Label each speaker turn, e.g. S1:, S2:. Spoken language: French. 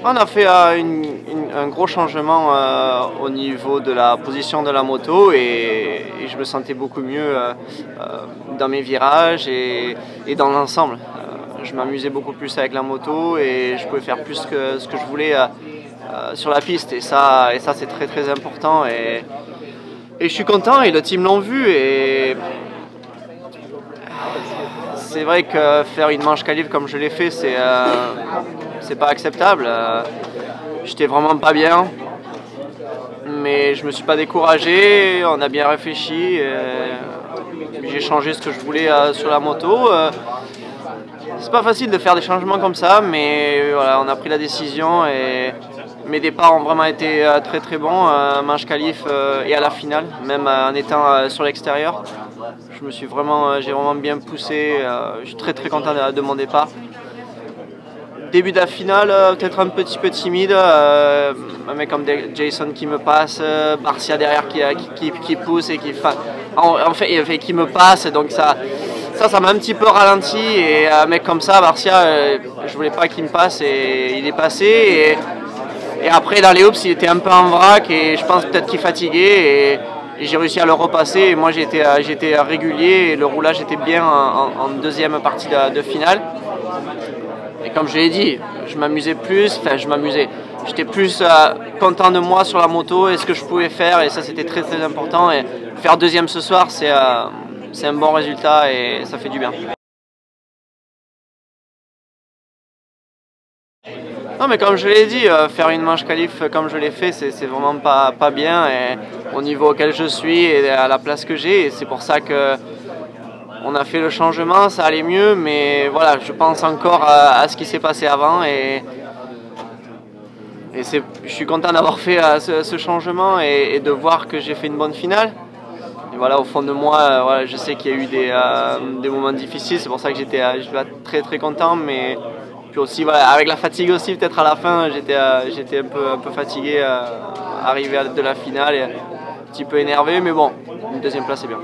S1: On a fait un gros changement au niveau de la position de la moto et je me sentais beaucoup mieux dans mes virages et dans l'ensemble. Je m'amusais beaucoup plus avec la moto et je pouvais faire plus que ce que je voulais sur la piste et ça c'est très très important et je suis content et le team l'ont vu et c'est vrai que faire une manche qualif comme je l'ai fait c'est pas acceptable. J'étais vraiment pas bien, mais je me suis pas découragé, on a bien réfléchi, j'ai changé ce que je voulais sur la moto. C'est pas facile de faire des changements comme ça, mais voilà, on a pris la décision et mes départs ont vraiment été très très bons, manche qualif et à la finale, même en étant sur l'extérieur. J'ai vraiment bien poussé, je suis très très content de mon départ. Début de la finale, peut-être un petit peu timide, un mec comme Jason qui me passe, Barcia derrière qui pousse et qui me passe, donc ça m'a un petit peu ralenti et un mec comme ça, Barcia, je voulais pas qu'il me passe et il est passé et après dans les hoops il était un peu en vrac et je pense peut-être qu'il fatiguait et j'ai réussi à le repasser et moi j'étais régulier et le roulage était bien en deuxième partie de finale. Et comme je l'ai dit, je m'amusais plus, j'étais plus content de moi sur la moto et ce que je pouvais faire et ça c'était très très important et faire deuxième ce soir c'est un bon résultat et ça fait du bien. Non mais comme je l'ai dit, faire une manche qualif comme je l'ai fait c'est vraiment pas bien et au niveau auquel je suis et à la place que j'ai et c'est pour ça que on a fait le changement, ça allait mieux, mais voilà, je pense encore à ce qui s'est passé avant et je suis content d'avoir fait ce changement et de voir que j'ai fait une bonne finale. Et voilà, au fond de moi, voilà, je sais qu'il y a eu des moments difficiles, c'est pour ça que j'étais très très content, mais puis aussi voilà, avec la fatigue aussi, peut-être à la fin, j'étais un peu fatigué, arrivé de la finale, et un petit peu énervé, mais bon, une deuxième place c'est bien.